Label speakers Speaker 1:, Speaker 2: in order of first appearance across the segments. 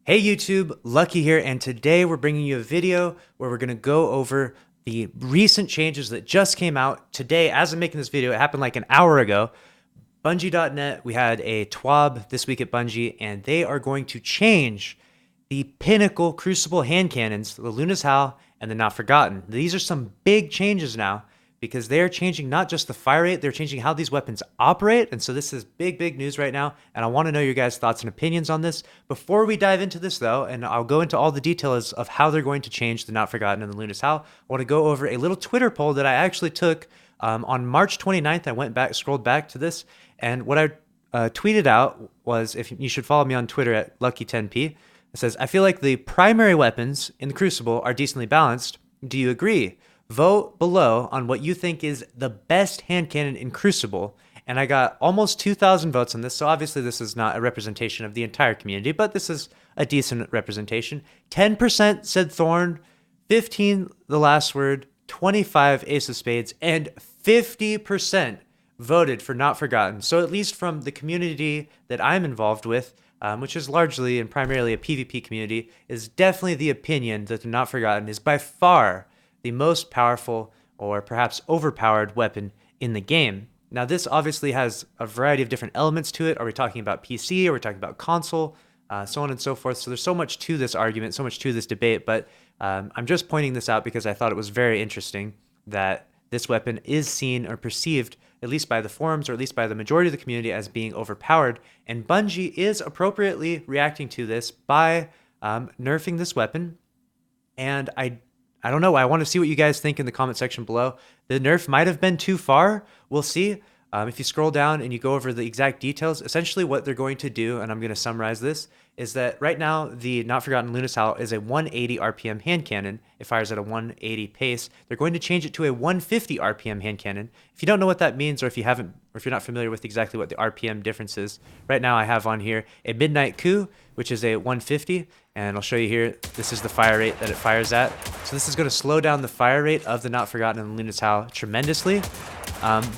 Speaker 1: Hey YouTube, Lucky here, and today we're bringing you a video where we're going to go over the recent changes that just came out today. As I'm making this video, it happened like an hour ago. Bungie.net, we had a TWAB this week at Bungie, and they are going to change the pinnacle Crucible hand cannons, the Luna's Howl and the Not Forgotten. These are some big changes now because they're changing not just the fire rate, they're changing how these weapons operate. And so this is big news right now. And I want to know your guys' thoughts and opinions on this. Before we dive into this, though, and I'll go into all the details of how they're going to change the Not Forgotten and the Luna's Howl, I want to go over a little Twitter poll that I actually took on March 29th. I went back, scrolled back to this, and what I tweeted out was, if you should follow me on Twitter at Lucky10p. It says, I feel like the primary weapons in the Crucible are decently balanced. Do you agree? Vote below on what you think is the best hand cannon in Crucible. And I got almost 2,000 votes on this. So obviously this is not a representation of the entire community, but this is a decent representation. 10% said Thorn, 15 the last word, 25 Ace of Spades, and 50% voted for Not Forgotten. So at least from the community that I'm involved with, which is largely and primarily a PvP community, is definitely the opinion that the Not Forgotten is by far the most powerful or perhaps overpowered weapon in the game. Now, this obviously has a variety of different elements to it. Are we talking about PC? Are we talking about console? So on and so forth. So there's so much to this argument, so much to this debate, but I'm just pointing this out because I thought it was very interesting that this weapon is seen or perceived, at least by the forums or at least by the majority of the community, as being overpowered. And Bungie is appropriately reacting to this by nerfing this weapon. And I don't know. I want to see what you guys think in the comment section below. The nerf might have been too far. We'll see. If you scroll down and you go over the exact details, essentially what they're going to do, and I'm going to summarize this, is that right now the Not Forgotten Luna's Howl is a 180 RPM hand cannon. It fires at a 180 pace. They're going to change it to a 150 RPM hand cannon. If you don't know what that means, or if you haven't, or if you're not familiar with exactly what the RPM difference is, right now I have on here a Midnight Coup, which is a 150, and I'll show you here. This is the fire rate that it fires at. So this is going to slow down the fire rate of the Not Forgotten and Luna's Howl tremendously.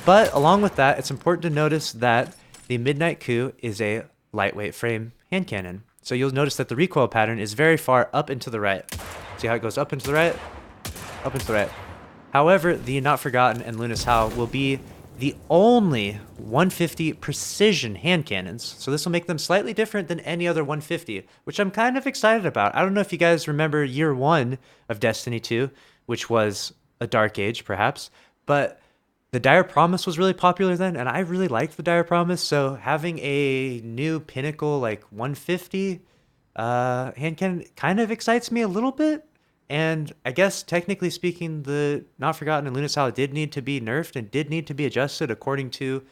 Speaker 1: But along with that, it's important to notice that the Midnight Coup is a lightweight frame hand cannon. So you'll notice that the recoil pattern is very far up and to the right. See how it goes up and to the right? Up and to the right. However, the Not Forgotten and Luna's Howl will be the only 150 precision hand cannons. So this will make them slightly different than any other 150, which I'm kind of excited about. I don't know if you guys remember year one of Destiny 2, which was a dark age perhaps, but the Dire Promise was really popular then, and I really liked the Dire Promise, so having a new pinnacle like 150 hand cannon kind of excites me a little bit. And I guess technically speaking, the Not Forgotten and Luna's Howl did need to be nerfed and did need to be adjusted according to,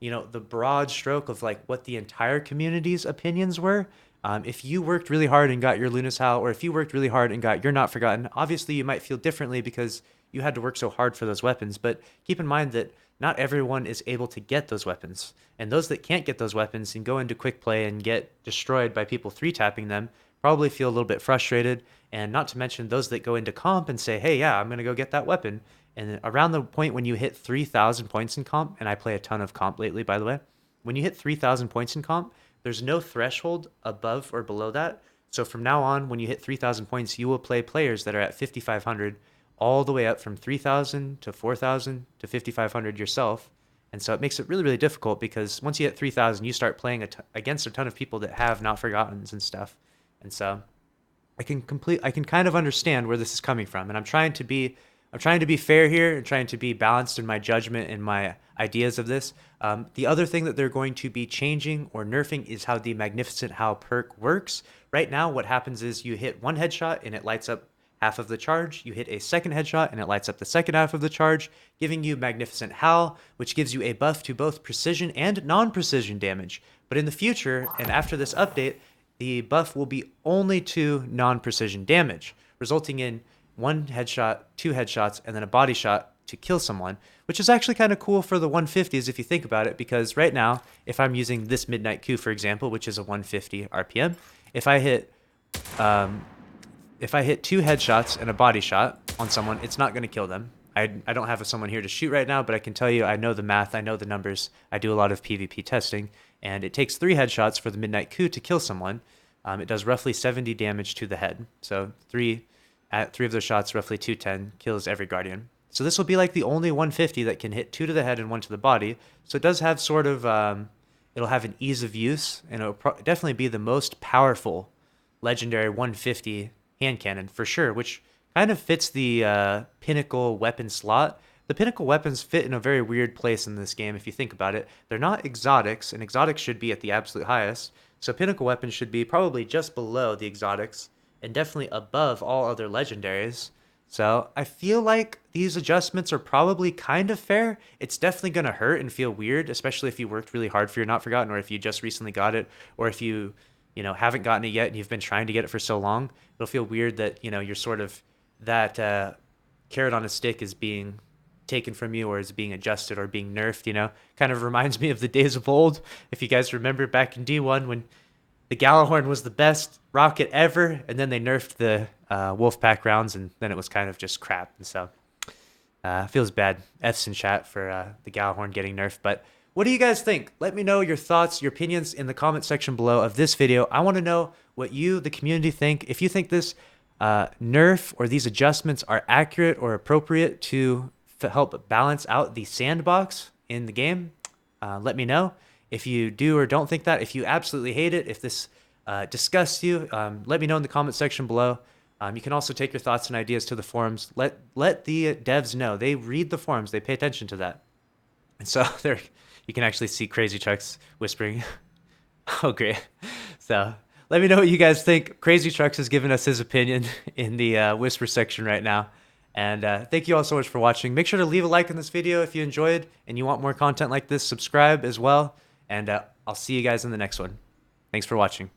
Speaker 1: the broad stroke of like what the entire community's opinions were. If you worked really hard and got your Luna's Howl, or if you worked really hard and got your Not Forgotten, obviously you might feel differently because you had to work so hard for those weapons. But keep in mind that not everyone is able to get those weapons. And those that can't get those weapons and go into quick play and get destroyed by people 3-tapping them probably feel a little bit frustrated. And not to mention those that go into comp and say, hey, yeah, I'm going to go get that weapon. And around the point when you hit 3,000 points in comp, and I play a ton of comp lately, by the way, when you hit 3,000 points in comp, there's no threshold above or below that. So from now on, when you hit 3,000 points, you will play players that are at 5,500 all the way up from 3,000 to 4,000 to 5,500 yourself. And so it makes it really difficult because once you hit 3,000, you start playing against a ton of people that have Not Forgottens and stuff. And so I can kind of understand where this is coming from. And I'm trying to be fair here and trying to be balanced in my judgment and my ideas of this. The other thing that they're going to be changing or nerfing is how the Magnificent Howl perk works. Right now, what happens is you hit one headshot and it lights up half of the charge. You hit a second headshot and it lights up the second half of the charge, giving you Magnificent Howl, which gives you a buff to both precision and non-precision damage. But in the future, and after this update, the buff will be only to non-precision damage, resulting in one headshot, two headshots, and then a body shot to kill someone, which is actually kind of cool for the 150s if you think about it, because right now, if I'm using this Midnight Coup, for example, which is a 150 RPM, if I hit two headshots and a body shot on someone, it's not going to kill them. I don't have someone here to shoot right now, but I can tell you I know the math, I know the numbers. I do a lot of PvP testing, and it takes 3 headshots for the Midnight Coup to kill someone. It does roughly 70 damage to the head. So at three of those shots, roughly 210 kills every Guardian. So this will be like the only 150 that can hit 2 to the head and 1 to the body. So it does have sort of, it'll have an ease of use, and it'll definitely be the most powerful legendary 150 hand cannon for sure, which kind of fits the pinnacle weapon slot. The pinnacle weapons fit in a very weird place in this game if you think about it. They're not exotics, and exotics should be at the absolute highest. So pinnacle weapons should be probably just below the exotics and definitely above all other legendaries. So I feel like these adjustments are probably kind of fair. It's definitely going to hurt and feel weird, especially if you worked really hard for your Not Forgotten, or if you just recently got it, or if you know, haven't gotten it yet and you've been trying to get it for so long. It'll feel weird that, you know, you're sort of, that carrot on a stick is being taken from you, or is being adjusted or being nerfed, you know. Kind of reminds me of the days of old. If you guys remember back in D1 when the Galahorn was the best rocket ever, and then they nerfed the Wolfpack rounds, and then it was kind of just crap. And so feels bad. F's in chat for the Galahorn getting nerfed. But what do you guys think? Let me know your thoughts, your opinions in the comment section below of this video. I want to know what you, the community, think. If you think this nerf or these adjustments are accurate or appropriate to help balance out the sandbox in the game, let me know. If you do or don't think that, if you absolutely hate it, if this disgusts you, let me know in the comment section below. You can also take your thoughts and ideas to the forums. Let the devs know. They read the forums. They pay attention to that. And so there, you can actually see Crazy Trucks whispering. Oh, great. So let me know what you guys think. Crazy Trucks has given us his opinion in the whisper section right now. And thank you all so much for watching. Make sure to leave a like in this video if you enjoyed and you want more content like this. Subscribe as well. And I'll see you guys in the next one. Thanks for watching.